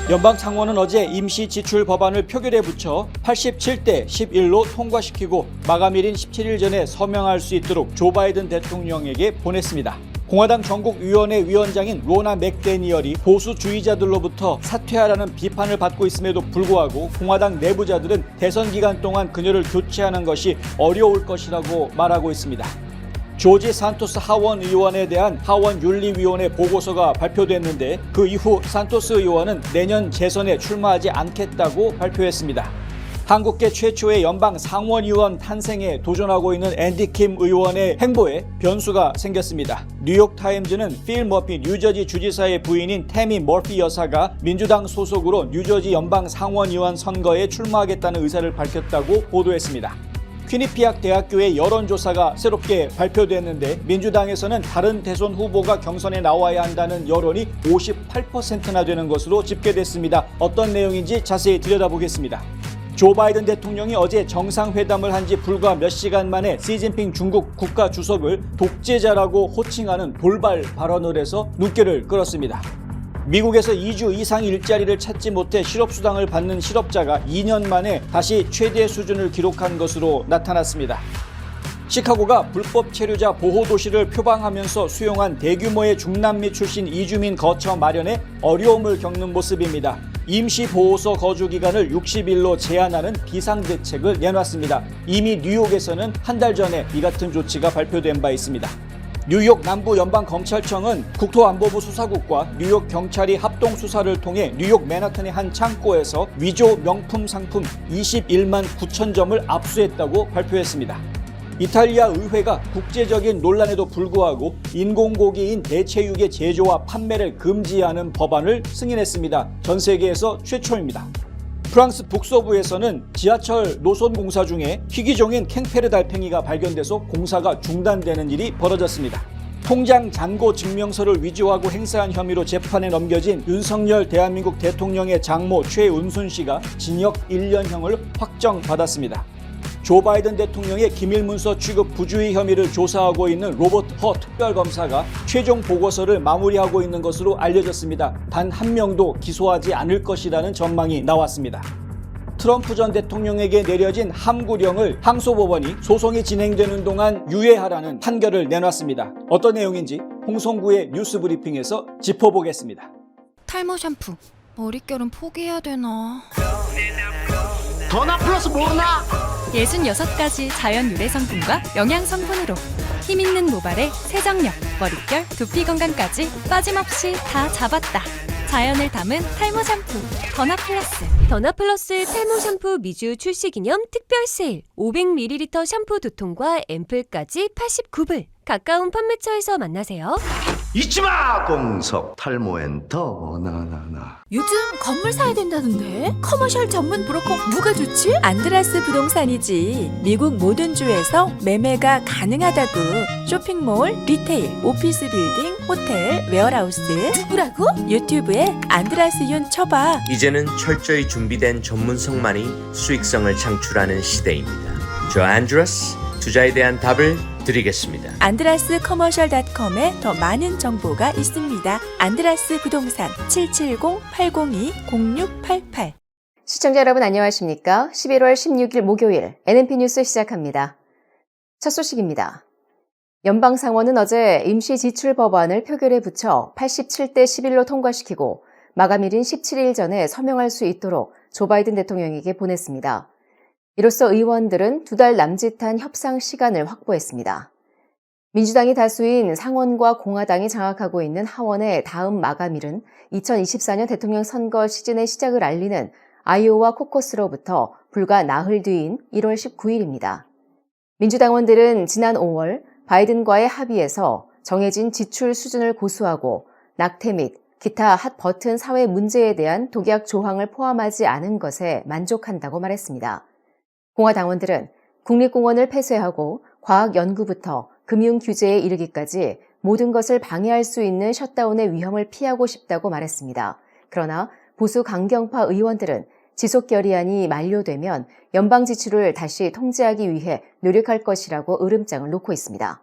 연방상원은 어제 임시 지출 법안을 표결에 붙여 87대 11로 통과시키고 마감일인 17일 전에 서명할 수 있도록 조 바이든 대통령에게 보냈습니다. 공화당 전국위원회 위원장인 로나 맥데니얼이 보수주의자들로부터 사퇴하라는 비판을 받고 있음에도 불구하고 공화당 내부자들은 대선 기간 동안 그녀를 교체하는 것이 어려울 것이라고 말하고 있습니다. 조지 산토스 하원 의원에 대한 하원윤리위원회 보고서가 발표됐는데 그 이후 산토스 의원은 내년 재선에 출마하지 않겠다고 발표했습니다. 한국계 최초의 연방 상원의원 탄생에 도전하고 있는 앤디 킴 의원의 행보에 변수가 생겼습니다. 뉴욕타임즈는 필 머피 뉴저지 주지사의 부인인 태미 머피 여사가 민주당 소속으로 뉴저지 연방 상원의원 선거에 출마하겠다는 의사를 밝혔다고 보도했습니다. 퀴니피악 대학교의 여론조사가 새롭게 발표됐는데 민주당에서는 다른 대선 후보가 경선에 나와야 한다는 여론이 58%나 되는 것으로 집계됐습니다. 어떤 내용인지 자세히 들여다보겠습니다. 조 바이든 대통령이 어제 정상회담을 한 지 불과 몇 시간 만에 시진핑 중국 국가주석을 독재자라고 호칭하는 돌발 발언을 해서 눈길을 끌었습니다. 미국에서 2주 이상 일자리를 찾지 못해 실업수당을 받는 실업자가 2년 만에 다시 최대 수준을 기록한 것으로 나타났습니다. 시카고가 불법 체류자 보호도시를 표방하면서 수용한 대규모의 중남미 출신 이주민 거처 마련에 어려움을 겪는 모습입니다. 임시보호소 거주 기간을 60일로 제한하는 비상대책을 내놨습니다. 이미 뉴욕에서는 한 달 전에 이 같은 조치가 발표된 바 있습니다. 뉴욕 남부연방검찰청은 국토안보부 수사국과 뉴욕 경찰이 합동 수사를 통해 뉴욕 맨하탄의 한 창고에서 위조 명품 상품 21만 9천 점을 압수했다고 발표했습니다. 이탈리아 의회가 국제적인 논란에도 불구하고 인공고기인 대체육의 제조와 판매를 금지하는 법안을 승인했습니다. 전 세계에서 최초입니다. 프랑스 북서부에서는 지하철 노선 공사 중에 희귀종인 캥페르 달팽이가 발견돼서 공사가 중단되는 일이 벌어졌습니다. 통장 잔고 증명서를 위조하고 행사한 혐의로 재판에 넘겨진 윤석열 대한민국 대통령의 장모 최은순 씨가 징역 1년형을 확정받았습니다. 조 바이든 대통령의 기밀문서 취급 부주의 혐의를 조사하고 있는 로버트 허 특별검사가 최종 보고서를 마무리하고 있는 것으로 알려졌습니다. 단 한 명도 기소하지 않을 것이라는 전망이 나왔습니다. 트럼프 전 대통령에게 내려진 함구령을 항소법원이 소송이 진행되는 동안 유예하라는 판결을 내놨습니다. 어떤 내용인지 홍성구의 뉴스브리핑에서 짚어보겠습니다. 탈모 샴푸, 머릿결은 포기해야 되나? 더나 플러스 모르나? 66가지 자연 유래 성분과 영양 성분으로 힘있는 모발에 세정력, 머릿결, 두피 건강까지 빠짐없이 다 잡았다. 자연을 담은 탈모 샴푸 더나 플러스. 더나 플러스 탈모 샴푸 미주 출시 기념 특별 세일. 500ml 샴푸 2통과 앰플까지 89불. 가까운 판매처에서 만나세요. 잊지마 공석 탈모엔 더 나나나. 요즘 건물 사야 된다는데? 커머셜 전문 브로커 누가 좋지? 안드라스 부동산이지. 미국 모든 주에서 매매가 가능하다고. 쇼핑몰, 리테일, 오피스 빌딩, 호텔, 웨어하우스. 누구라고? 유튜브에 안드라스윤 쳐봐. 이제는 철저히 준비된 전문성만이 수익성을 창출하는 시대입니다. 저 안드라스, 투자에 대한 답을 드리겠습니다. 안드라스 커머셜.com에 더 많은 정보가 있습니다. 안드라스 부동산 770-802-0688. 시청자 여러분 안녕하십니까? 11월 16일 목요일 NNP 뉴스 시작합니다. 첫 소식입니다. 연방상원은 어제 임시지출 법안을 표결에 붙여 87대 11로 통과시키고 마감일인 17일 전에 서명할 수 있도록 조 바이든 대통령에게 보냈습니다. 이로써 의원들은 2달 남짓한 협상 시간을 확보했습니다. 민주당이 다수인 상원과 공화당이 장악하고 있는 하원의 다음 마감일은 2024년 대통령 선거 시즌의 시작을 알리는 아이오와 코커스로부터 불과 나흘 뒤인 1월 19일입니다. 민주당원들은 지난 5월 바이든과의 합의에서 정해진 지출 수준을 고수하고 낙태 및 기타 핫 버튼 사회 문제에 대한 독약 조항을 포함하지 않은 것에 만족한다고 말했습니다. 공화당원들은 국립공원을 폐쇄하고 과학 연구부터 금융 규제에 이르기까지 모든 것을 방해할 수 있는 셧다운의 위험을 피하고 싶다고 말했습니다. 그러나 보수 강경파 의원들은 지속 결의안이 만료되면 연방 지출을 다시 통제하기 위해 노력할 것이라고 으름장을 놓고 있습니다.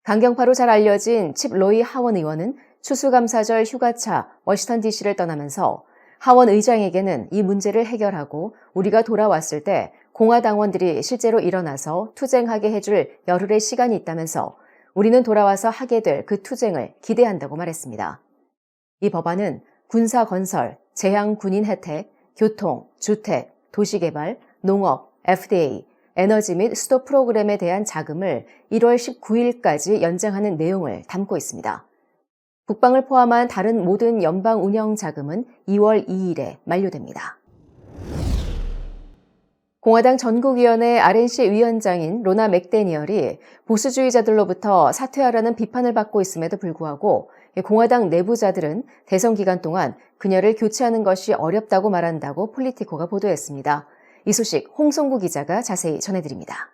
강경파로 잘 알려진 칩 로이 하원 의원은 추수감사절 휴가차 워싱턴 DC를 떠나면서 하원 의장에게는 이 문제를 해결하고 우리가 돌아왔을 때 공화당원들이 실제로 일어나서 투쟁하게 해줄 열흘의 시간이 있다면서 우리는 돌아와서 하게 될 그 투쟁을 기대한다고 말했습니다. 이 법안은 군사 건설, 재향 군인 혜택, 교통, 주택, 도시개발, 농업, FDA, 에너지 및 수도 프로그램에 대한 자금을 1월 19일까지 연장하는 내용을 담고 있습니다. 국방을 포함한 다른 모든 연방 운영 자금은 2월 2일에 만료됩니다. 공화당 전국위원회 RNC 위원장인 로나 맥데니얼이 보수주의자들로부터 사퇴하라는 비판을 받고 있음에도 불구하고 공화당 내부자들은 대선 기간 동안 그녀를 교체하는 것이 어렵다고 말한다고 폴리티코가 보도했습니다. 이 소식 홍성구 기자가 자세히 전해드립니다.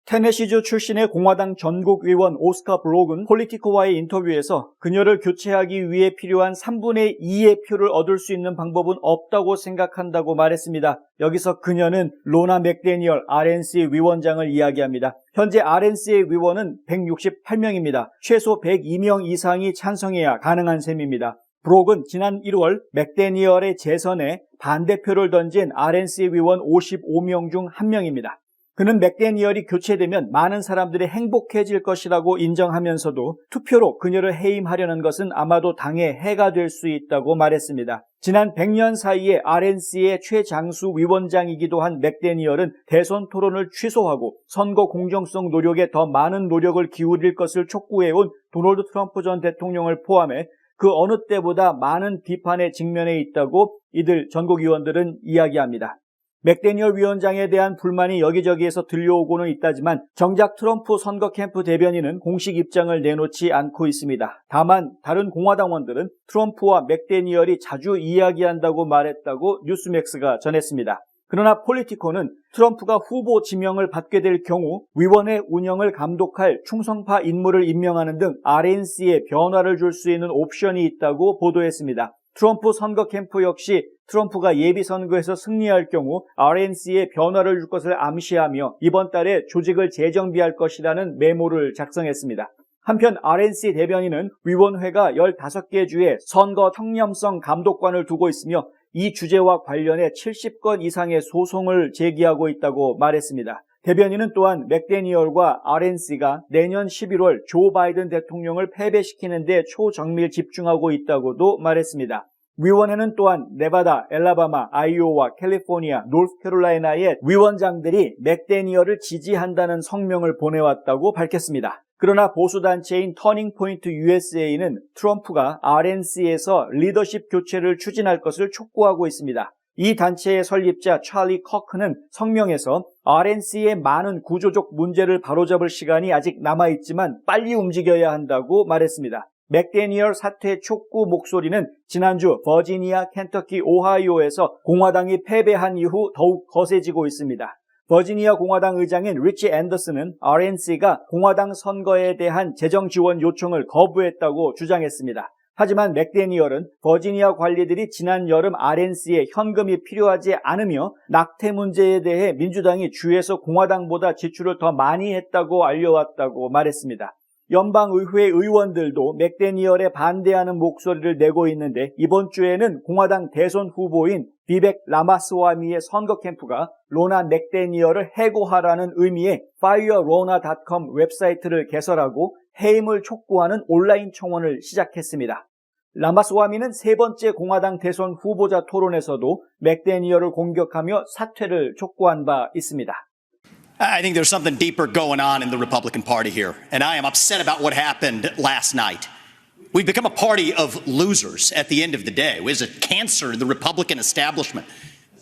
테네시주 출신의 공화당 전국의원 오스카 브록은 폴리티코와의 인터뷰에서 그녀를 교체하기 위해 필요한 3분의 2의 표를 얻을 수 있는 방법은 없다고 생각한다고 말했습니다. 여기서 그녀는 로나 맥데니얼 RNC 위원장을 이야기합니다. 현재 RNC의 위원은 168명입니다. 최소 102명 이상이 찬성해야 가능한 셈입니다. 브록은 지난 1월 맥데니얼의 재선에 반대표를 던진 RNC 위원 55명 중 한 명입니다. 그는 맥데니얼이 교체되면 많은 사람들이 행복해질 것이라고 인정하면서도 투표로 그녀를 해임하려는 것은 아마도 당에 해가 될 수 있다고 말했습니다. 지난 100년 사이에 RNC의 최장수 위원장이기도 한 맥데니얼은 대선 토론을 취소하고 선거 공정성 노력에 더 많은 노력을 기울일 것을 촉구해온 도널드 트럼프 전 대통령을 포함해 그 어느 때보다 많은 비판에 직면해 있다고 이들 전국위원들은 이야기합니다. 맥데니얼 위원장에 대한 불만이 여기저기에서 들려오고는 있다지만 정작 트럼프 선거 캠프 대변인은 공식 입장을 내놓지 않고 있습니다. 다만 다른 공화당원들은 트럼프와 맥데니얼이 자주 이야기한다고 말했다고 뉴스맥스가 전했습니다. 그러나 폴리티코는 트럼프가 후보 지명을 받게 될 경우 위원회 운영을 감독할 충성파 인물을 임명하는 등 RNC에 변화를 줄 수 있는 옵션이 있다고 보도했습니다. 트럼프 선거 캠프 역시 트럼프가 예비선거에서 승리할 경우 RNC에 변화를 줄 것을 암시하며 이번 달에 조직을 재정비할 것이라는 메모를 작성했습니다. 한편 RNC 대변인은 위원회가 15개 주에 선거 청렴성 감독관을 두고 있으며 이 주제와 관련해 70건 이상의 소송을 제기하고 있다고 말했습니다. 대변인은 또한 맥데니얼과 RNC가 내년 11월 조 바이든 대통령을 패배시키는 데 초정밀 집중하고 있다고도 말했습니다. 위원회는 또한 네바다, 엘라바마, 아이오와 캘리포니아, 노스캐롤라이나의 위원장들이 맥데니얼을 지지한다는 성명을 보내왔다고 밝혔습니다. 그러나 보수단체인 터닝포인트 USA는 트럼프가 RNC에서 리더십 교체를 추진할 것을 촉구하고 있습니다. 이 단체의 설립자 찰리 커크는 성명에서 RNC의 많은 구조적 문제를 바로잡을 시간이 아직 남아있지만 빨리 움직여야 한다고 말했습니다. 맥데니얼 사퇴 촉구 목소리는 지난주 버지니아, 켄터키, 오하이오에서 공화당이 패배한 이후 더욱 거세지고 있습니다. 버지니아 공화당 의장인 리치 앤더슨은 RNC가 공화당 선거에 대한 재정 지원 요청을 거부했다고 주장했습니다. 하지만 맥데니얼은 버지니아 관리들이 지난 여름 RNC에 현금이 필요하지 않으며 낙태 문제에 대해 민주당이 주에서 공화당보다 지출을 더 많이 했다고 알려왔다고 말했습니다. 연방의회 의원들도 맥데니얼에 반대하는 목소리를 내고 있는데 이번 주에는 공화당 대선 후보인 비벡 라마스와미의 선거 캠프가 로나 맥데니얼을 해고하라는 의미의 firerona.com 웹사이트를 개설하고 해임을 촉구하는 온라인 청원을 시작했습니다. 라마스와미는 세 번째 공화당 대선 후보자 토론에서도 맥데니얼을 공격하며 사퇴를 촉구한 바 있습니다. I think there's something deeper going on in the Republican Party here, and I am upset about what happened last night. We've become a party of losers at the end of the day. It was a cancer to the Republican establishment.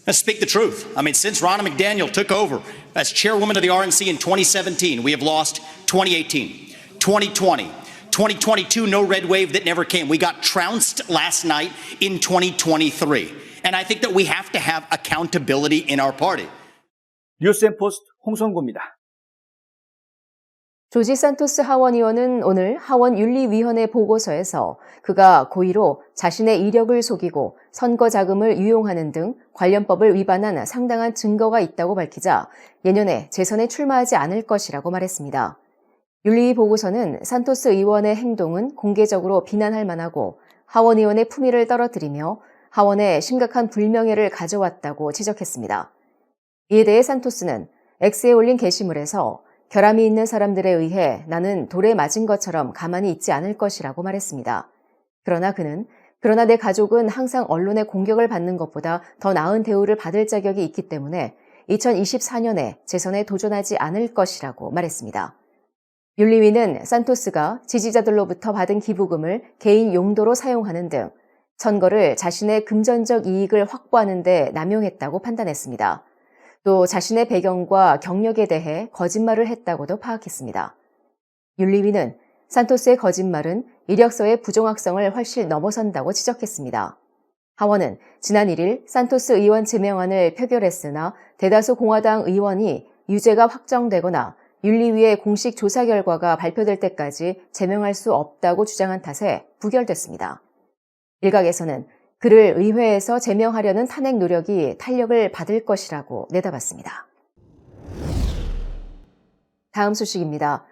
Let's speak the truth. I mean, since Ronna McDaniel took over as chairwoman of the RNC in 2017, we have lost 2018, 2020, 2022, no red wave that never came. We got trounced last night in 2023. And I think that we have to have accountability in our party. 뉴스앤포스트 홍성구입니다. 조지 산토스 하원 의원은 오늘 하원 윤리위원회 보고서에서 그가 고의로 자신의 이력을 속이고 선거 자금을 유용하는 등 관련법을 위반한 상당한 증거가 있다고 밝히자 내년에 재선에 출마하지 않을 것이라고 말했습니다. 윤리위 보고서는 산토스 의원의 행동은 공개적으로 비난할 만하고 하원 의원의 품위를 떨어뜨리며 하원에 심각한 불명예를 가져왔다고 지적했습니다. 이에 대해 산토스는 X에 올린 게시물에서 결함이 있는 사람들에 의해 나는 돌에 맞은 것처럼 가만히 있지 않을 것이라고 말했습니다. 그러나 내 가족은 항상 언론의 공격을 받는 것보다 더 나은 대우를 받을 자격이 있기 때문에 2024년에 재선에 도전하지 않을 것이라고 말했습니다. 윤리위는 산토스가 지지자들로부터 받은 기부금을 개인 용도로 사용하는 등 선거를 자신의 금전적 이익을 확보하는 데 남용했다고 판단했습니다. 또 자신의 배경과 경력에 대해 거짓말을 했다고도 파악했습니다. 윤리위는 산토스의 거짓말은 이력서의 부정확성을 훨씬 넘어선다고 지적했습니다. 하원은 지난 1일 산토스 의원 제명안을 표결했으나 대다수 공화당 의원이 유죄가 확정되거나 윤리위의 공식 조사 결과가 발표될 때까지 제명할 수 없다고 주장한 탓에 부결됐습니다. 일각에서는 그를 의회에서 제명하려는 탄핵 노력이 탄력을 받을 것이라고 내다봤습니다. 다음 소식입니다.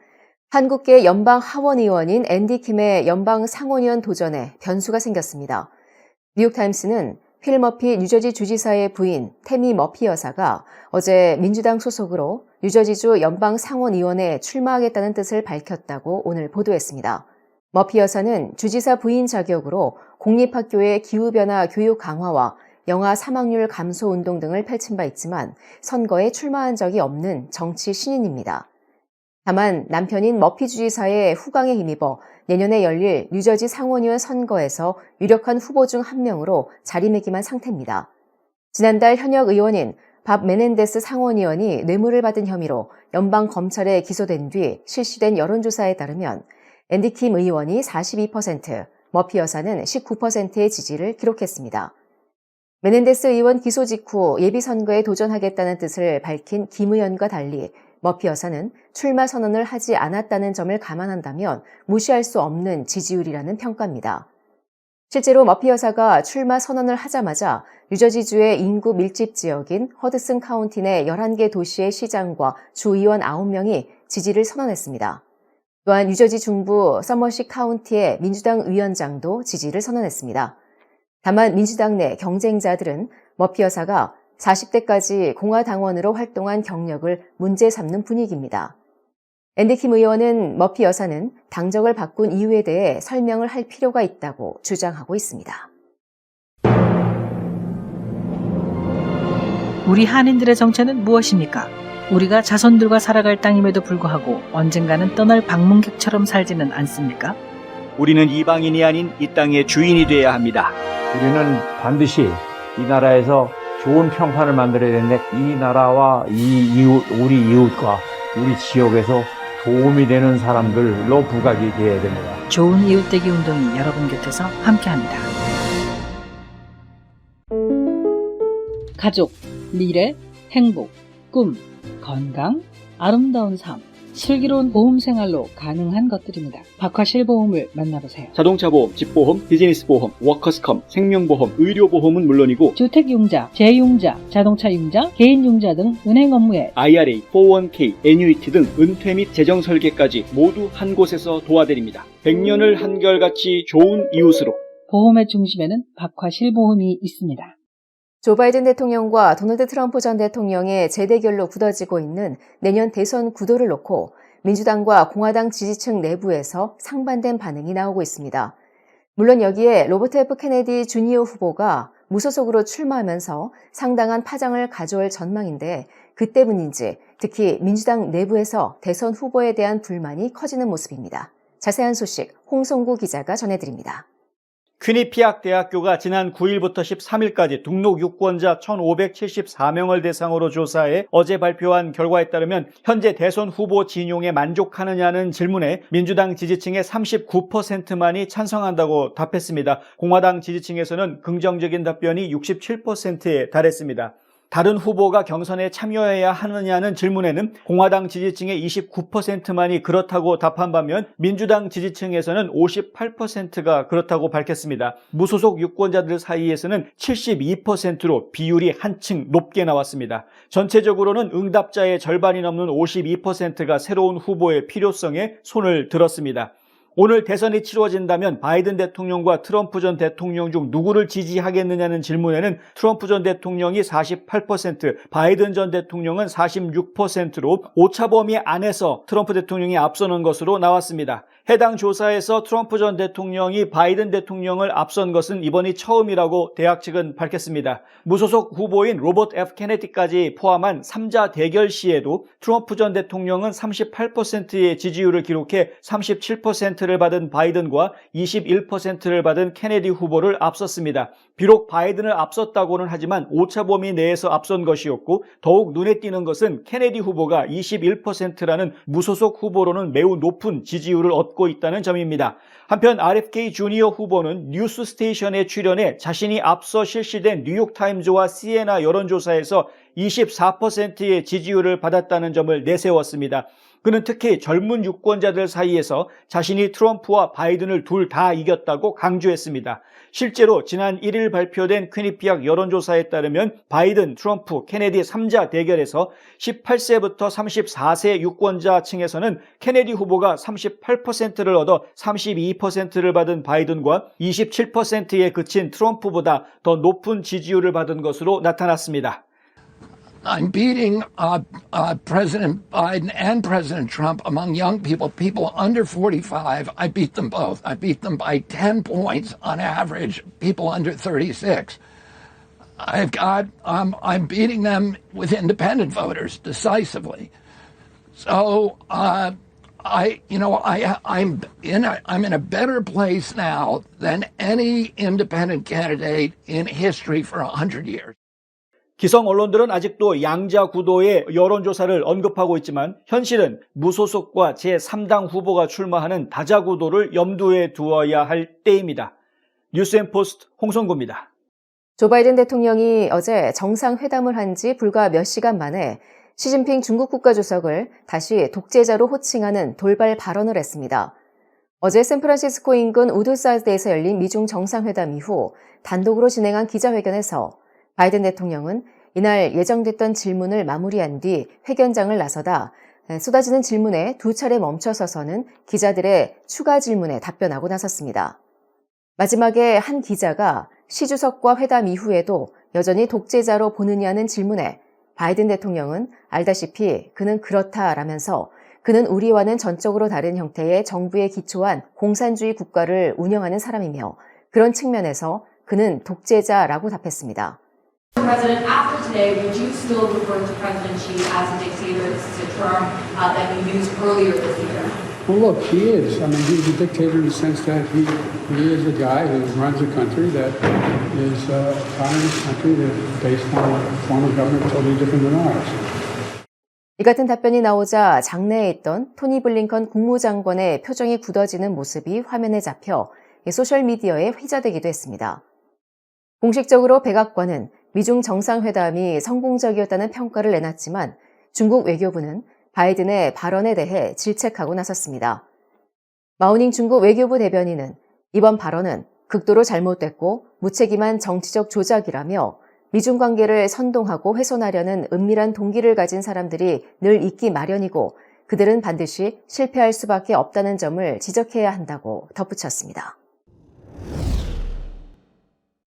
한국계 연방 하원 의원인 앤디 킴의 연방 상원의원 도전에 변수가 생겼습니다. 뉴욕타임스는 필 머피 뉴저지 주지사의 부인 태미 머피 여사가 어제 민주당 소속으로 뉴저지주 연방 상원의원에 출마하겠다는 뜻을 밝혔다고 오늘 보도했습니다. 머피 여사는 주지사 부인 자격으로 공립학교의 기후변화 교육 강화와 영아 사망률 감소 운동 등을 펼친 바 있지만 선거에 출마한 적이 없는 정치 신인입니다. 다만 남편인 머피 주지사의 후광에 힘입어 내년에 열릴 뉴저지 상원의원 선거에서 유력한 후보 중 한 명으로 자리매김한 상태입니다. 지난달 현역 의원인 밥 메넨데스 상원의원이 뇌물을 받은 혐의로 연방 검찰에 기소된 뒤 실시된 여론조사에 따르면 앤디 킴 의원이 42%, 머피 여사는 19%의 지지를 기록했습니다. 메넨데스 의원 기소 직후 예비선거에 도전하겠다는 뜻을 밝힌 김 의원과 달리 머피 여사는 출마 선언을 하지 않았다는 점을 감안한다면 무시할 수 없는 지지율이라는 평가입니다. 실제로 머피 여사가 출마 선언을 하자마자 뉴저지주의 인구 밀집 지역인 허드슨 카운티 내 11개 도시의 시장과 주의원 9명이 지지를 선언했습니다. 또한 뉴저지 중부 서머시 카운티의 민주당 위원장도 지지를 선언했습니다. 다만 민주당 내 경쟁자들은 머피 여사가 40대까지 공화당원으로 활동한 경력을 문제 삼는 분위기입니다. 앤디 킴 의원은 머피 여사는 당적을 바꾼 이유에 대해 설명을 할 필요가 있다고 주장하고 있습니다. 우리 한인들의 정체는 무엇입니까? 우리가 자손들과 살아갈 땅임에도 불구하고 언젠가는 떠날 방문객처럼 살지는 않습니까? 우리는 이방인이 아닌 이 땅의 주인이 되어야 합니다. 우리는 반드시 이 나라에서 좋은 평판을 만들어야 되는데 이 나라와 우리 이웃과 우리 지역에서 도움이 되는 사람들로 부각이 돼야 됩니다. 좋은 이웃되기 운동이 여러분 곁에서 함께합니다. 가족, 미래, 행복, 꿈, 건강, 아름다운 삶, 슬기로운 보험 생활로 가능한 것들입니다. 박화실보험을 만나보세요. 자동차 보험, 집보험, 비즈니스 보험, 워커스컴, 생명보험, 의료보험은 물론이고 주택융자, 재융자, 자동차융자, 개인융자 등 은행 업무에 IRA, 401k, 애뉴이티 등 은퇴 및 재정 설계까지 모두 한 곳에서 도와드립니다. 100년을 한결같이 좋은 이웃으로. 보험의 중심에는 박화실보험이 있습니다. 조 바이든 대통령과 도널드 트럼프 전 대통령의 재대결로 굳어지고 있는 내년 대선 구도를 놓고 민주당과 공화당 지지층 내부에서 상반된 반응이 나오고 있습니다. 물론 여기에 로버트 F 케네디 주니어 후보가 무소속으로 출마하면서 상당한 파장을 가져올 전망인데 그때문인지 특히 민주당 내부에서 대선 후보에 대한 불만이 커지는 모습입니다. 자세한 소식 홍성구 기자가 전해드립니다. 퀴니피악 대학교가 지난 9일부터 13일까지 등록 유권자 1,574명을 대상으로 조사해 어제 발표한 결과에 따르면 현재 대선 후보 진용에 만족하느냐는 질문에 민주당 지지층의 39%만이 찬성한다고 답했습니다. 공화당 지지층에서는 긍정적인 답변이 67%에 달했습니다. 다른 후보가 경선에 참여해야 하느냐는 질문에는 공화당 지지층의 29%만이 그렇다고 답한 반면 민주당 지지층에서는 58%가 그렇다고 밝혔습니다. 무소속 유권자들 사이에서는 72%로 비율이 한층 높게 나왔습니다. 전체적으로는 응답자의 절반이 넘는 52%가 새로운 후보의 필요성에 손을 들었습니다. 오늘 대선이 치러진다면 바이든 대통령과 트럼프 전 대통령 중 누구를 지지하겠느냐는 질문에는 트럼프 전 대통령이 48%, 바이든 전 대통령은 46%로 오차 범위 안에서 트럼프 대통령이 앞서는 것으로 나왔습니다. 해당 조사에서 트럼프 전 대통령이 바이든 대통령을 앞선 것은 이번이 처음이라고 대학 측은 밝혔습니다. 무소속 후보인 로버트 F. 케네디까지 포함한 3자 대결 시에도 트럼프 전 대통령은 38%의 지지율을 기록해 37%를 받은 바이든과 21%를 받은 케네디 후보를 앞섰습니다. 비록 바이든을 앞섰다고는 하지만 오차 범위 내에서 앞선 것이었고 더욱 눈에 띄는 것은 케네디 후보가 21%라는 무소속 후보로는 매우 높은 지지율을 얻고 있다는 점입니다. 한편 RFK 주니어 후보는 뉴스 스테이션에 출연해 자신이 앞서 실시된 뉴욕타임즈와 시에나 여론조사에서 24%의 지지율을 받았다는 점을 내세웠습니다. 그는 특히 젊은 유권자들 사이에서 자신이 트럼프와 바이든을 둘 다 이겼다고 강조했습니다. 실제로 지난 1일 발표된 퀴니피악 여론조사에 따르면 바이든, 트럼프, 케네디 3자 대결에서 18세부터 34세 유권자 층에서는 케네디 후보가 38%를 얻어 32%를 받은 바이든과 27%에 그친 트럼프보다 더 높은 지지율을 받은 것으로 나타났습니다. I'm beating President Biden and President Trump among young people, people under 45. I beat them both. I beat them by 10 points on average, people under 36. I'm beating them with independent voters decisively. So, I'm in a better place now than any independent candidate in history for 100 years. 기성 언론들은 아직도 양자 구도의 여론조사를 언급하고 있지만 현실은 무소속과 제3당 후보가 출마하는 다자 구도를 염두에 두어야 할 때입니다. 뉴스앤포스트 홍성구입니다. 조 바이든 대통령이 어제 정상회담을 한 지 불과 몇 시간 만에 시진핑 중국 국가주석을 다시 독재자로 호칭하는 돌발 발언을 했습니다. 어제 샌프란시스코 인근 우드사드에서 열린 미중 정상회담 이후 단독으로 진행한 기자회견에서 바이든 대통령은 이날 예정됐던 질문을 마무리한 뒤 회견장을 나서다 쏟아지는 질문에 두 차례 멈춰서서는 기자들의 추가 질문에 답변하고 나섰습니다. 마지막에 한 기자가 시 주석과 회담 이후에도 여전히 독재자로 보느냐는 질문에 바이든 대통령은 알다시피 그는 그렇다라면서 그는 우리와는 전적으로 다른 형태의 정부에 기초한 공산주의 국가를 운영하는 사람이며 그런 측면에서 그는 독재자라고 답했습니다. President, after today, would you still refer to President Xi as a dictator? This is a term that you used earlier this year. Well, look, he is. I mean, he's a dictator in the sense that he is a guy who runs a country that is a communist country that is based on a form of government totally different than ours. 이 같은 답변이 나오자 장내에 있던 토니 블링컨 국무장관의 표정이 굳어지는 모습이 화면에 잡혀 소셜미디어에 회자되기도 했습니다. 공식적으로 백악관은 미중 정상회담이 성공적이었다는 평가를 내놨지만 중국 외교부는 바이든의 발언에 대해 질책하고 나섰습니다. 마오닝 중국 외교부 대변인은 이번 발언은 극도로 잘못됐고 무책임한 정치적 조작이라며 미중 관계를 선동하고 훼손하려는 은밀한 동기를 가진 사람들이 늘 있기 마련이고 그들은 반드시 실패할 수밖에 없다는 점을 지적해야 한다고 덧붙였습니다.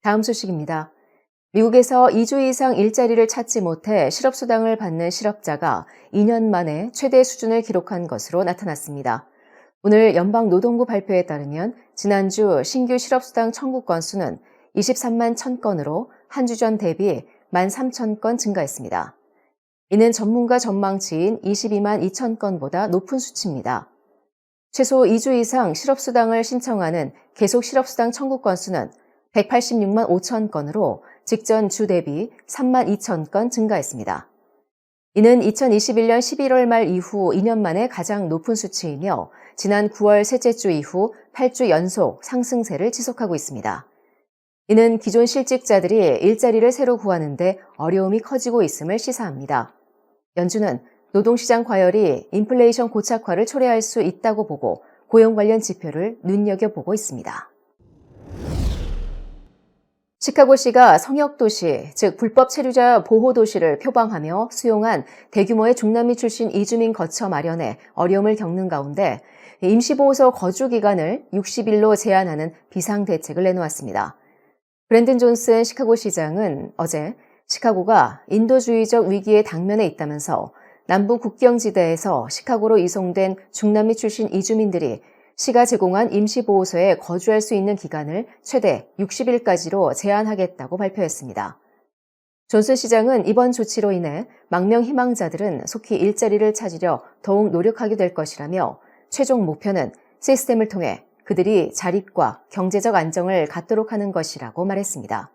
다음 소식입니다. 미국에서 2주 이상 일자리를 찾지 못해 실업수당을 받는 실업자가 2년 만에 최대 수준을 기록한 것으로 나타났습니다. 오늘 연방노동부 발표에 따르면 지난주 신규 실업수당 청구 건수는 23만 1000건으로 한 주 전 대비 13,000건 증가했습니다. 이는 전문가 전망치인 22만 2000건보다 높은 수치입니다. 최소 2주 이상 실업수당을 신청하는 계속 실업수당 청구 건수는 186만 5천 건으로 직전 주 대비 3만 2천 건 증가했습니다. 이는 2021년 11월 말 이후 2년 만에 가장 높은 수치이며 지난 9월 셋째 주 이후 8주 연속 상승세를 지속하고 있습니다. 이는 기존 실직자들이 일자리를 새로 구하는데 어려움이 커지고 있음을 시사합니다. 연준은 노동시장 과열이 인플레이션 고착화를 초래할 수 있다고 보고 고용 관련 지표를 눈여겨보고 있습니다. 시카고시가 성역도시, 즉 불법 체류자 보호도시를 표방하며 수용한 대규모의 중남미 출신 이주민 거처 마련에 어려움을 겪는 가운데 임시보호소 거주 기간을 60일로 제한하는 비상대책을 내놓았습니다. 브랜든 존슨 시카고시장은 어제 시카고가 인도주의적 위기에 당면해 있다면서 남부 국경지대에서 시카고로 이송된 중남미 출신 이주민들이 시가 제공한 임시보호소에 거주할 수 있는 기간을 최대 60일까지로 제한하겠다고 발표했습니다. 존슨 시장은 이번 조치로 인해 망명 희망자들은 속히 일자리를 찾으려 더욱 노력하게 될 것이라며 최종 목표는 시스템을 통해 그들이 자립과 경제적 안정을 갖도록 하는 것이라고 말했습니다.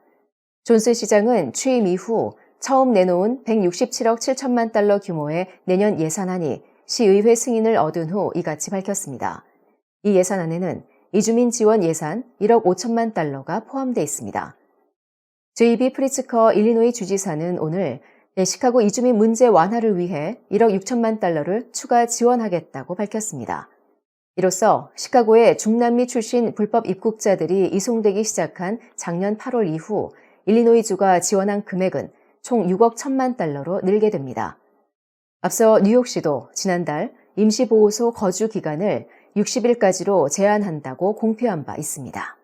존슨 시장은 취임 이후 처음 내놓은 167억 7천만 달러 규모의 내년 예산안이 시의회 승인을 얻은 후 이같이 밝혔습니다. 이 예산안에는 이주민 지원 예산 1억 5천만 달러가 포함되어 있습니다. J.B. 프리츠커 일리노이 주지사는 오늘 시카고 이주민 문제 완화를 위해 1억 6천만 달러를 추가 지원하겠다고 밝혔습니다. 이로써 시카고의 중남미 출신 불법 입국자들이 이송되기 시작한 작년 8월 이후 일리노이주가 지원한 금액은 총 6억 1천만 달러로 늘게 됩니다. 앞서 뉴욕시도 지난달 임시보호소 거주 기간을 60일까지로 제한한다고 공표한 바 있습니다.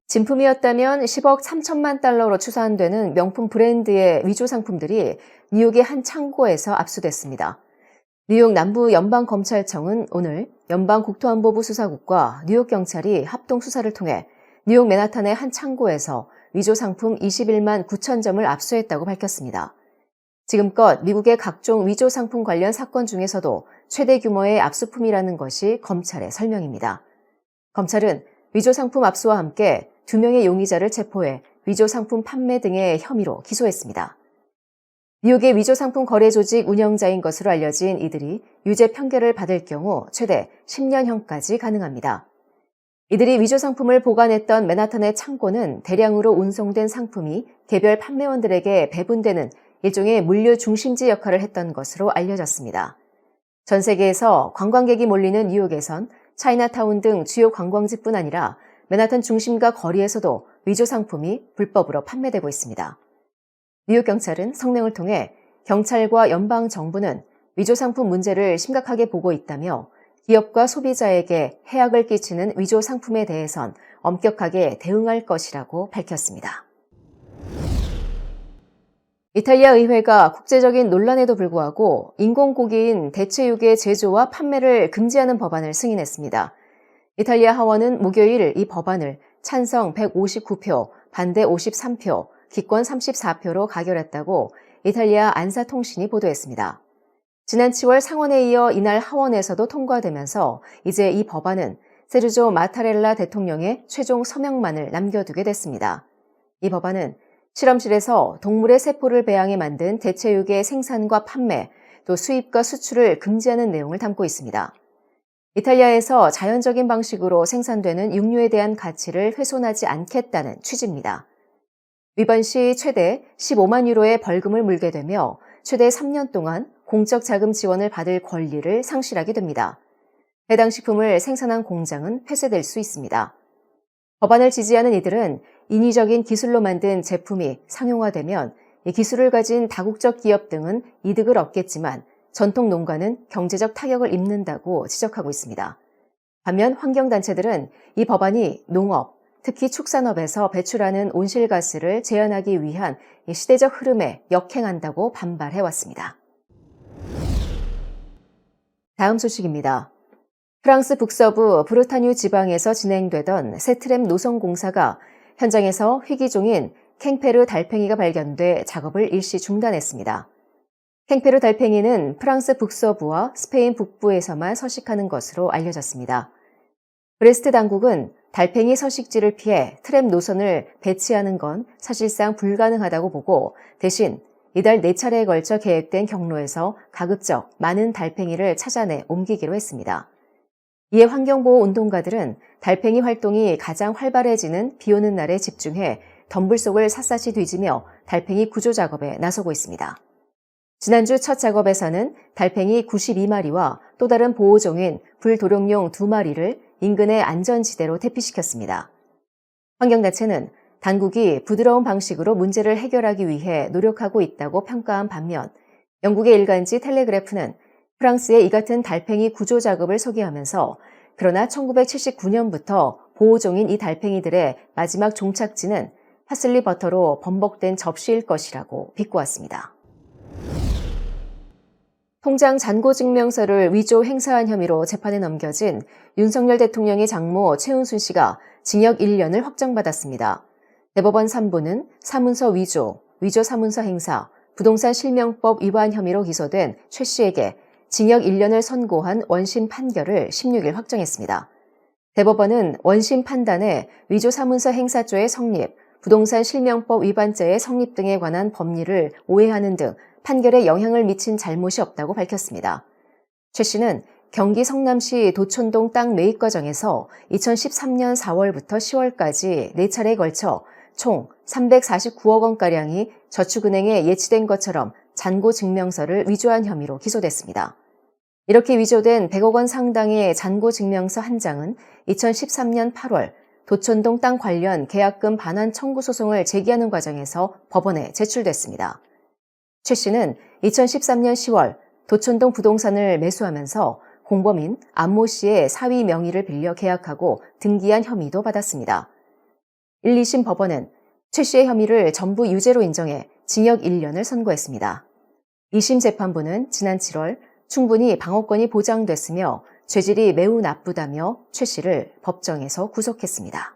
진품이었다면 10억 3천만 달러로 추산되는 명품 브랜드의 위조 상품들이 뉴욕의 한 창고에서 압수됐습니다. 뉴욕 남부연방검찰청은 오늘 연방국토안보부 수사국과 뉴욕경찰이 합동 수사를 통해 뉴욕 맨하탄의 한 창고에서 위조 상품 21만 9천 점을 압수했다고 밝혔습니다. 지금껏 미국의 각종 위조 상품 관련 사건 중에서도 최대 규모의 압수품이라는 것이 검찰의 설명입니다. 검찰은 위조 상품 압수와 함께 2명의 용의자를 체포해 위조 상품 판매 등의 혐의로 기소했습니다. 뉴욕의 위조 상품 거래 조직 운영자인 것으로 알려진 이들이 유죄 판결을 받을 경우 최대 10년형까지 가능합니다. 이들이 위조 상품을 보관했던 맨하탄의 창고는 대량으로 운송된 상품이 개별 판매원들에게 배분되는 일종의 물류 중심지 역할을 했던 것으로 알려졌습니다. 전 세계에서 관광객이 몰리는 뉴욕에선 차이나타운 등 주요 관광지뿐 아니라 맨하탄 중심가 거리에서도 위조 상품이 불법으로 판매되고 있습니다. 뉴욕 경찰은 성명을 통해 경찰과 연방 정부는 위조 상품 문제를 심각하게 보고 있다며 기업과 소비자에게 해악을 끼치는 위조 상품에 대해선 엄격하게 대응할 것이라고 밝혔습니다. 이탈리아 의회가 국제적인 논란에도 불구하고 인공고기인 대체육의 제조와 판매를 금지하는 법안을 승인했습니다. 이탈리아 하원은 목요일 이 법안을 찬성 159표, 반대 53표, 기권 34표로 가결했다고 이탈리아 안사통신이 보도했습니다. 지난 10월 상원에 이어 이날 하원에서도 통과되면서 이제 이 법안은 세르조 마타렐라 대통령의 최종 서명만을 남겨두게 됐습니다. 이 법안은 실험실에서 동물의 세포를 배양해 만든 대체육의 생산과 판매, 또 수입과 수출을 금지하는 내용을 담고 있습니다. 이탈리아에서 자연적인 방식으로 생산되는 육류에 대한 가치를 훼손하지 않겠다는 취지입니다. 위반 시 최대 15만 유로의 벌금을 물게 되며 최대 3년 동안 공적 자금 지원을 받을 권리를 상실하게 됩니다. 해당 식품을 생산한 공장은 폐쇄될 수 있습니다. 법안을 지지하는 이들은 인위적인 기술로 만든 제품이 상용화되면 이 기술을 가진 다국적 기업 등은 이득을 얻겠지만 전통 농가는 경제적 타격을 입는다고 지적하고 있습니다. 반면 환경단체들은 이 법안이 농업, 특히 축산업에서 배출하는 온실가스를 제한하기 위한 시대적 흐름에 역행한다고 반발해왔습니다. 다음 소식입니다. 프랑스 북서부 브르타뉴 지방에서 진행되던 새 트램 노선 공사가 현장에서 희귀종인 캥페르 달팽이가 발견돼 작업을 일시 중단했습니다. 캥페르 달팽이는 프랑스 북서부와 스페인 북부에서만 서식하는 것으로 알려졌습니다. 브레스트 당국은 달팽이 서식지를 피해 트램 노선을 배치하는 건 사실상 불가능하다고 보고 대신 이달 4차례에 걸쳐 계획된 경로에서 가급적 많은 달팽이를 찾아내 옮기기로 했습니다. 이에 환경보호 운동가들은 달팽이 활동이 가장 활발해지는 비 오는 날에 집중해 덤불 속을 샅샅이 뒤지며 달팽이 구조 작업에 나서고 있습니다. 지난주 첫 작업에서는 달팽이 92마리와 또 다른 보호종인 불도룡용 2마리를 인근의 안전지대로 대피시켰습니다. 환경단체는 당국이 부드러운 방식으로 문제를 해결하기 위해 노력하고 있다고 평가한 반면 영국의 일간지 텔레그래프는 프랑스의 이 같은 달팽이 구조 작업을 소개하면서 그러나 1979년부터 보호종인 이 달팽이들의 마지막 종착지는 파슬리 버터로 범벅된 접시일 것이라고 비꼬았습니다. 통장 잔고 증명서를 위조 행사한 혐의로 재판에 넘겨진 윤석열 대통령의 장모 최은순 씨가 징역 1년을 확정받았습니다. 대법원 3부는 사문서 위조, 위조 사문서 행사, 부동산 실명법 위반 혐의로 기소된 최 씨에게 징역 1년을 선고한 원심 판결을 16일 확정했습니다. 대법원은 원심 판단에 위조 사문서 행사죄의 성립, 부동산 실명법 위반죄의 성립 등에 관한 법리를 오해하는 등 판결에 영향을 미친 잘못이 없다고 밝혔습니다. 최 씨는 경기 성남시 도촌동 땅 매입 과정에서 2013년 4월부터 10월까지 4차례에 걸쳐 총 349억 원가량이 저축은행에 예치된 것처럼 잔고 증명서를 위조한 혐의로 기소됐습니다. 이렇게 위조된 100억 원 상당의 잔고 증명서 한 장은 2013년 8월 도촌동 땅 관련 계약금 반환 청구 소송을 제기하는 과정에서 법원에 제출됐습니다. 최 씨는 2013년 10월 도촌동 부동산을 매수하면서 공범인 안모 씨의 사위 명의를 빌려 계약하고 등기한 혐의도 받았습니다. 1, 2심 법원은 최 씨의 혐의를 전부 유죄로 인정해 징역 1년을 선고했습니다. 2심 재판부는 지난 7월 충분히 방어권이 보장됐으며 죄질이 매우 나쁘다며 최 씨를 법정에서 구속했습니다.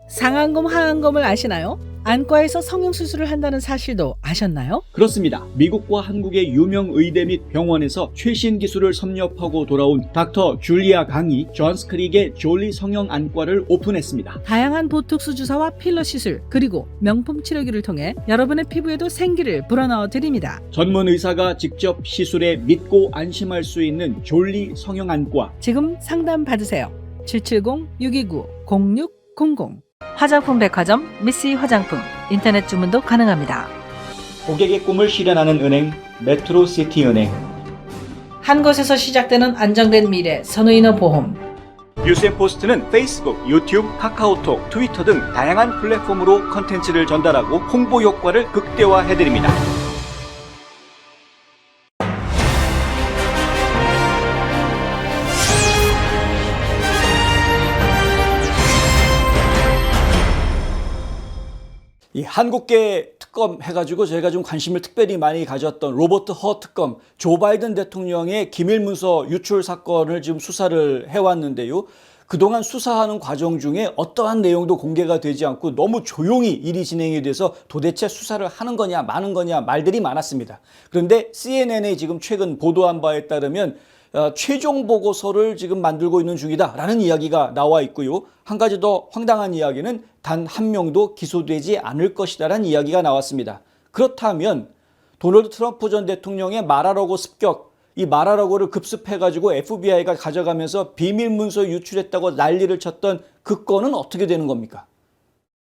상안검, 하안검을 아시나요? 안과에서 성형수술을 한다는 사실도 아셨나요? 그렇습니다. 미국과 한국의 유명 의대 및 병원에서 최신 기술을 섭렵하고 돌아온 닥터 줄리아 강이 존스 크릭의 졸리 성형 안과를 오픈했습니다. 다양한 보톡스 주사와 필러 시술, 그리고 명품 치료기를 통해 여러분의 피부에도 생기를 불어넣어 드립니다. 전문 의사가 직접 시술에 믿고 안심할 수 있는 졸리 성형 안과. 지금 상담 받으세요. 770-629-0600 화장품 백화점 미쓰이 화장품 인터넷 주문도 가능합니다. 고객의 꿈을 실현하는 은행 메트로시티은행. 한 곳에서 시작되는 안정된 미래 선의너 보험. 뉴스앤포스트는 페이스북, 유튜브, 카카오톡, 트위터 등 다양한 플랫폼으로 컨텐츠를 전달하고 홍보 효과를 극대화해드립니다. 이 한국계 특검 해가지고 저희가 좀 관심을 특별히 많이 가졌던 로버트 허 특검, 조 바이든 대통령의 기밀문서 유출 사건을 지금 수사를 해왔는데요. 그동안 수사하는 과정 중에 어떠한 내용도 공개가 되지 않고 너무 조용히 일이 진행이 돼서 도대체 수사를 하는 거냐 마는 거냐 말들이 많았습니다. 그런데 CNN이 지금 최근 보도한 바에 따르면 최종 보고서를 지금 만들고 있는 중이다라는 이야기가 나와 있고요. 한 가지 더 황당한 이야기는 단 한 명도 기소되지 않을 것이다라는 이야기가 나왔습니다. 그렇다면 도널드 트럼프 전 대통령의 마라라고 습격, 이 마라라고를 급습해가지고 FBI가 가져가면서 비밀문서 유출했다고 난리를 쳤던 그 건은 어떻게 되는 겁니까?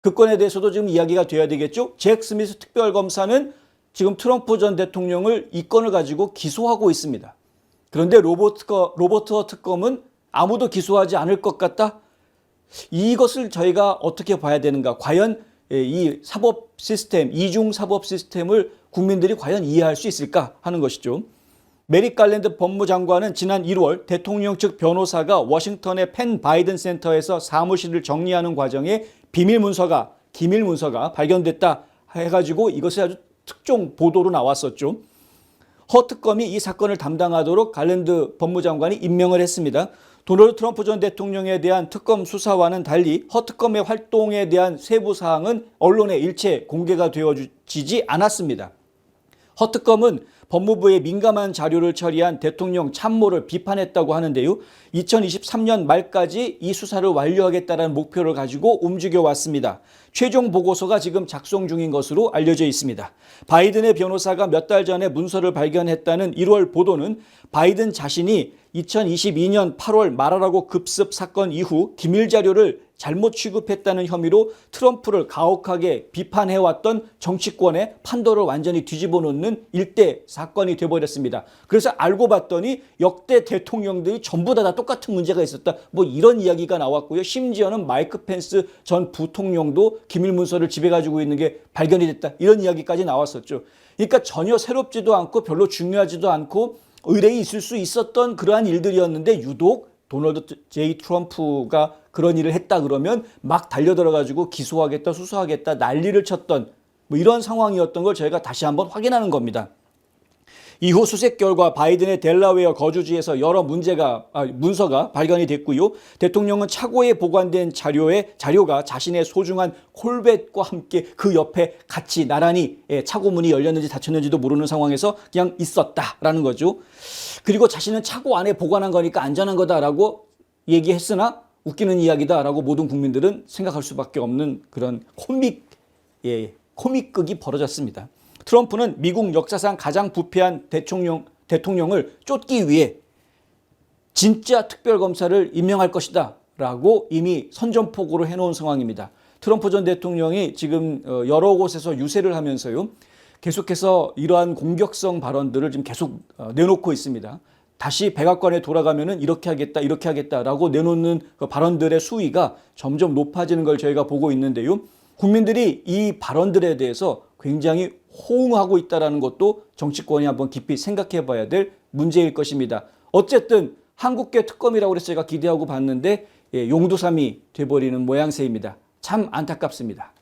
그 건에 대해서도 지금 이야기가 돼야 되겠죠? 잭 스미스 특별검사는 지금 트럼프 전 대통령을 이 건을 가지고 기소하고 있습니다. 그런데 로버트 허 특검은 아무도 기소하지 않을 것 같다? 이것을 저희가 어떻게 봐야 되는가? 과연 이 사법 시스템, 이중 사법 시스템을 국민들이 과연 이해할 수 있을까 하는 것이죠. 메릭 갈랜드 법무장관은 지난 1월 대통령 측 변호사가 워싱턴의 펜 바이든 센터에서 사무실을 정리하는 과정에 기밀문서가 발견됐다 해가지고 이것이 아주 특종 보도로 나왔었죠. 허 특검이 이 사건을 담당하도록 갈랜드 법무장관이 임명을 했습니다. 도널드 트럼프 전 대통령에 대한 특검 수사와는 달리 허 특검의 활동에 대한 세부 사항은 언론에 일체 공개가 되어지지 않았습니다. 허 특검은 법무부의 민감한 자료를 처리한 대통령 참모를 비판했다고 하는데요. 2023년 말까지 이 수사를 완료하겠다는 목표를 가지고 움직여 왔습니다. 최종 보고서가 지금 작성 중인 것으로 알려져 있습니다. 바이든의 변호사가 몇 달 전에 문서를 발견했다는 1월 보도는 바이든 자신이 2022년 8월 마라라고 급습 사건 이후 기밀 자료를 잘못 취급했다는 혐의로 트럼프를 가혹하게 비판해왔던 정치권의 판도를 완전히 뒤집어 놓는 일대 사건이 돼버렸습니다. 그래서 알고 봤더니 역대 대통령들이 전부 다 똑같은 문제가 있었다. 뭐 이런 이야기가 나왔고요. 심지어는 마이크 펜스 전 부통령도 기밀 문서를 집에 가지고 있는 게 발견이 됐다. 이런 이야기까지 나왔었죠. 그러니까 전혀 새롭지도 않고 별로 중요하지도 않고 의뢰이 있을 수 있었던 그러한 일들이었는데 유독 도널드 J. 트럼프가 그런 일을 했다 그러면 막 달려들어가지고 기소하겠다, 수사하겠다, 난리를 쳤던 뭐 이런 상황이었던 걸 저희가 다시 한번 확인하는 겁니다. 이후 수색 결과 바이든의 델라웨어 거주지에서 여러 문서가 발견이 됐고요. 대통령은 차고에 보관된 자료가 자신의 소중한 콜벳과 함께 그 옆에 같이 나란히 차고 문이 열렸는지 닫혔는지도 모르는 상황에서 그냥 있었다라는 거죠. 그리고 자신은 차고 안에 보관한 거니까 안전한 거다라고 얘기했으나 웃기는 이야기다라고 모든 국민들은 생각할 수밖에 없는 그런 코믹극이 벌어졌습니다. 트럼프는 미국 역사상 가장 부패한 대통령을 쫓기 위해 진짜 특별검사를 임명할 것이다 라고 이미 선전포고를 해놓은 상황입니다. 트럼프 전 대통령이 지금 여러 곳에서 유세를 하면서요. 계속해서 이러한 공격성 발언들을 지금 계속 내놓고 있습니다. 다시 백악관에 돌아가면은 이렇게 하겠다라고 내놓는 그 발언들의 수위가 점점 높아지는 걸 저희가 보고 있는데요. 국민들이 이 발언들에 대해서 굉장히 호응하고 있다는 것도 정치권이 한번 깊이 생각해 봐야 될 문제일 것입니다. 어쨌든 한국계 특검이라고 해서 제가 기대하고 봤는데 용두삼이 돼버리는 모양새입니다. 참 안타깝습니다.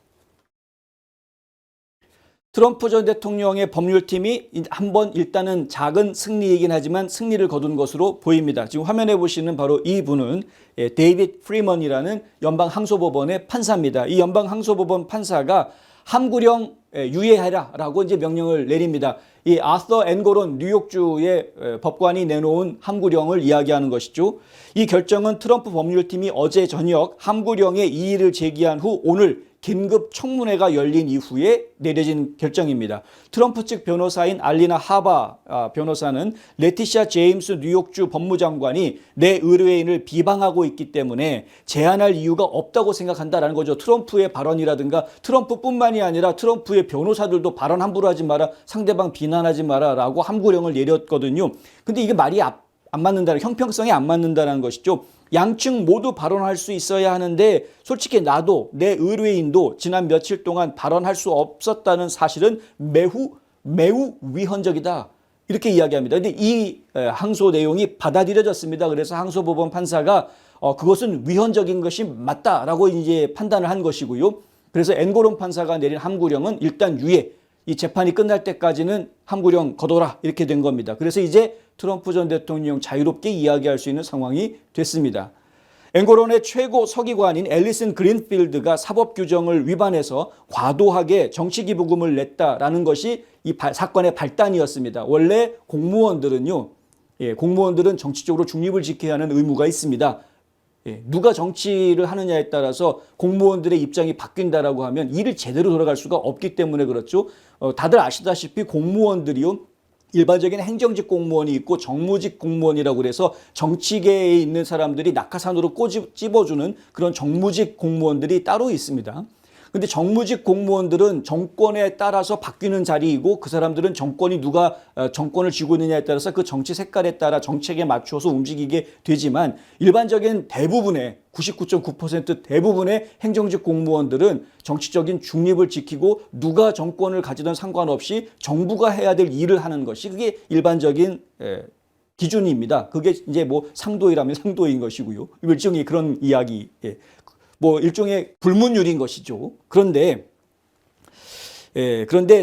트럼프 전 대통령의 법률팀이 한번 일단은 작은 승리이긴 하지만 승리를 거둔 것으로 보입니다. 지금 화면에 보시는 바로 이분은 데이빗 프리먼이라는 연방항소법원의 판사입니다. 이 연방항소법원 판사가 함구령 유예하라라고 이제 명령을 내립니다. 이 아서 앵고론 뉴욕주의 법관이 내놓은 함구령을 이야기하는 것이죠. 이 결정은 트럼프 법률팀이 어제 저녁 함구령의 이의를 제기한 후 오늘 긴급 청문회가 열린 이후에 내려진 결정입니다. 트럼프 측 변호사인 알리나 하바 변호사는 레티샤 제임스 뉴욕주 법무장관이 내 의뢰인을 비방하고 있기 때문에 제한할 이유가 없다고 생각한다라는 거죠. 트럼프의 발언이라든가 트럼프뿐만이 아니라 트럼프의 변호사들도 발언 함부로 하지 마라, 상대방 비난하지 마라라고 함구령을 내렸거든요. 근데 이게 말이 안 맞는다는, 형평성이 안 맞는다는 것이죠. 양측 모두 발언할 수 있어야 하는데 솔직히 나도 내 의뢰인도 지난 며칠 동안 발언할 수 없었다는 사실은 매우 위헌적이다. 이렇게 이야기합니다. 근데 이 항소 내용이 받아들여졌습니다. 그래서 항소법원 판사가 그것은 위헌적인 것이 맞다라고 이제 판단을 한 것이고요. 그래서 앵고론 판사가 내린 함구령은 일단 유예, 이 재판이 끝날 때까지는 함구령 거둬라 이렇게 된 겁니다. 그래서 이제 트럼프 전 대통령 자유롭게 이야기할 수 있는 상황이 됐습니다. 앵고론의 최고 서기관인 앨리슨 그린필드가 사법 규정을 위반해서 과도하게 정치기부금을 냈다라는 것이 이 사건의 발단이었습니다. 원래 공무원들은 정치적으로 중립을 지켜야 하는 의무가 있습니다. 누가 정치를 하느냐에 따라서 공무원들의 입장이 바뀐다라고 하면 일을 제대로 돌아갈 수가 없기 때문에 그렇죠. 다들 아시다시피 공무원들이요. 일반적인 행정직 공무원이 있고 정무직 공무원이라고 그래서 정치계에 있는 사람들이 낙하산으로 찝어주는 그런 정무직 공무원들이 따로 있습니다. 근데 정무직 공무원들은 정권에 따라서 바뀌는 자리이고 그 사람들은 정권이 누가 정권을 쥐고 있느냐에 따라서 그 정치 색깔에 따라 정책에 맞춰서 움직이게 되지만 일반적인 대부분의 99.9% 대부분의 행정직 공무원들은 정치적인 중립을 지키고 누가 정권을 가지든 상관없이 정부가 해야 될 일을 하는 것이 그게 일반적인 기준입니다. 그게 이제 뭐 상도이라면 상도인 것이고요. 일종의 그런 이야기. 뭐 일종의 불문율인 것이죠. 그런데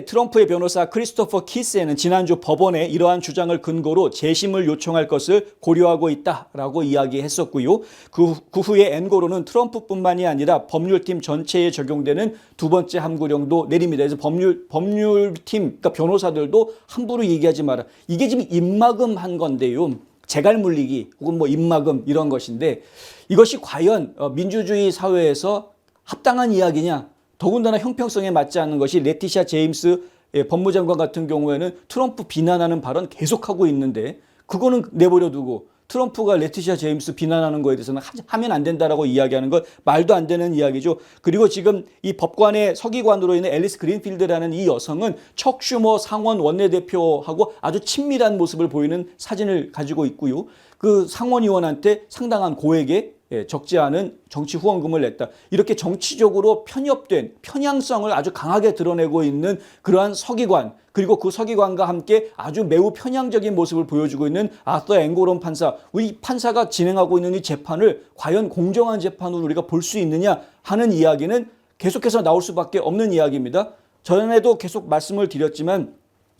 트럼프의 변호사 크리스토퍼 키스에는 지난주 법원에 이러한 주장을 근거로 재심을 요청할 것을 고려하고 있다라고 이야기했었고요. 그 후에 앵고로는 트럼프뿐만이 아니라 법률팀 전체에 적용되는 두 번째 함구령도 내립니다. 그래서 법률팀, 그러니까 변호사들도 함부로 얘기하지 마라. 이게 지금 입막음한 건데요. 재갈 물리기 혹은 뭐 입막음 이런 것인데 이것이 과연 민주주의 사회에서 합당한 이야기냐, 더군다나 형평성에 맞지 않는 것이 레티샤 제임스 법무장관 같은 경우에는 트럼프 비난하는 발언 계속하고 있는데 그거는 내버려 두고 트럼프가 레티샤 제임스 비난하는 거에 대해서는 하면 안 된다라고 이야기하는 건 말도 안 되는 이야기죠. 그리고 지금 이 법관의 서기관으로 있는 앨리스 그린필드라는 이 여성은 척 슈머 상원 원내대표하고 아주 친밀한 모습을 보이는 사진을 가지고 있고요. 그 상원의원한테 상당한 고액의 적지 않은 정치 후원금을 냈다. 이렇게 정치적으로 편협된 편향성을 아주 강하게 드러내고 있는 그러한 서기관, 그리고 그 서기관과 함께 아주 매우 편향적인 모습을 보여주고 있는 아서 앵고론 판사, 우리 판사가 진행하고 있는 이 재판을 과연 공정한 재판으로 우리가 볼 수 있느냐 하는 이야기는 계속해서 나올 수밖에 없는 이야기입니다. 전에도 계속 말씀을 드렸지만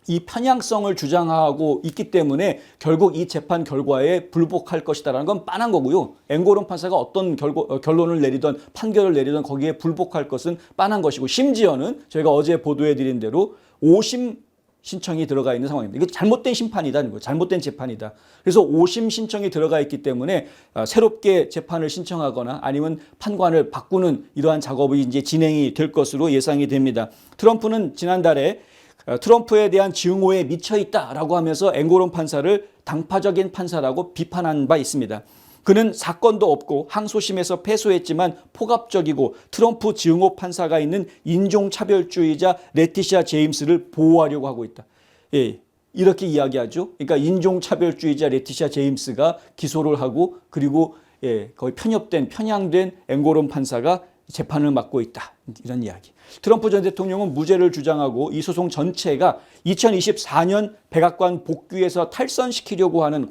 이 편향성을 주장하고 있기 때문에 결국 이 재판 결과에 불복할 것이다라는 건 뻔한 거고요. 앵고론 판사가 어떤 결론을 내리던 판결을 내리던 거기에 불복할 것은 뻔한 것이고, 심지어는 저희가 어제 보도해드린 대로 5심 신청이 들어가 있는 상황입니다. 이거 잘못된 심판이다, 이거 잘못된 재판이다. 그래서 5심 신청이 들어가 있기 때문에 새롭게 재판을 신청하거나 아니면 판관을 바꾸는 이러한 작업이 이제 진행이 될 것으로 예상이 됩니다. 트럼프는 지난달에 트럼프에 대한 증오에 미쳐 있다라고 하면서 앵고론 판사를 당파적인 판사라고 비판한 바 있습니다. 그는 사건도 없고 항소심에서 패소했지만 포갑적이고 트럼프 증오 판사가 있는 인종차별주의자 레티샤 제임스를 보호하려고 하고 있다. 예, 이렇게 이야기하죠. 그러니까 인종차별주의자 레티샤 제임스가 기소를 하고 그리고 거의 편향된 앵고론 판사가 재판을 맡고 있다. 이런 이야기. 트럼프 전 대통령은 무죄를 주장하고 이 소송 전체가 2024년 백악관 복귀에서 탈선시키려고 하는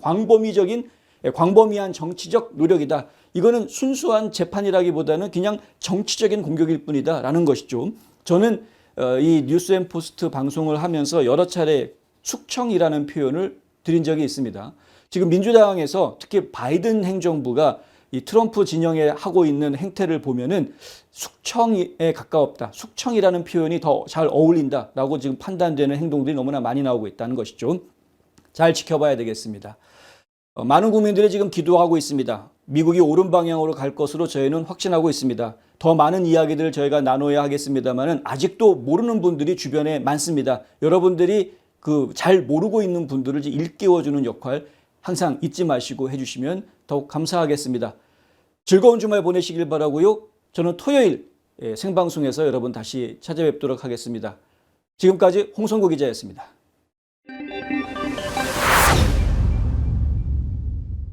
광범위한 정치적 노력이다. 이거는 순수한 재판이라기보다는 그냥 정치적인 공격일 뿐이다라는 것이죠. 저는 이 뉴스앤포스트 방송을 하면서 여러 차례 숙청이라는 표현을 드린 적이 있습니다. 지금 민주당에서 특히 바이든 행정부가 이 트럼프 진영에 하고 있는 행태를 보면은 숙청에 가까웠다. 숙청이라는 표현이 더 잘 어울린다라고 지금 판단되는 행동들이 너무나 많이 나오고 있다는 것이죠. 잘 지켜봐야 되겠습니다. 많은 국민들이 지금 기도하고 있습니다. 미국이 옳은 방향으로 갈 것으로 저희는 확신하고 있습니다. 더 많은 이야기들을 저희가 나눠야 하겠습니다만은 아직도 모르는 분들이 주변에 많습니다. 여러분들이 잘 모르고 있는 분들을 일깨워주는 역할 항상 잊지 마시고 해주시면 더욱 감사하겠습니다. 즐거운 주말 보내시길 바라고요. 저는 토요일 생방송에서 여러분 다시 찾아뵙도록 하겠습니다. 지금까지 홍성구 기자였습니다.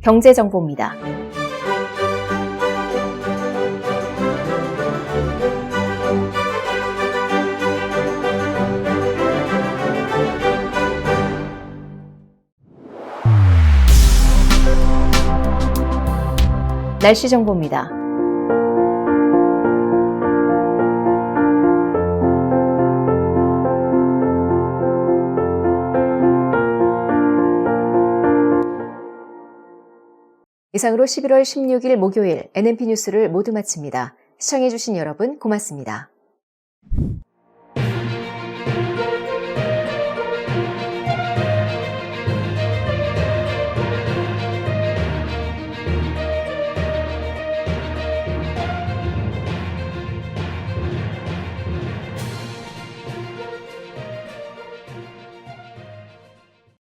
경제정보입니다. 날씨 정보입니다. 이상으로 11월 16일 목요일 NNP 뉴스를 모두 마칩니다. 시청해주신 여러분 고맙습니다.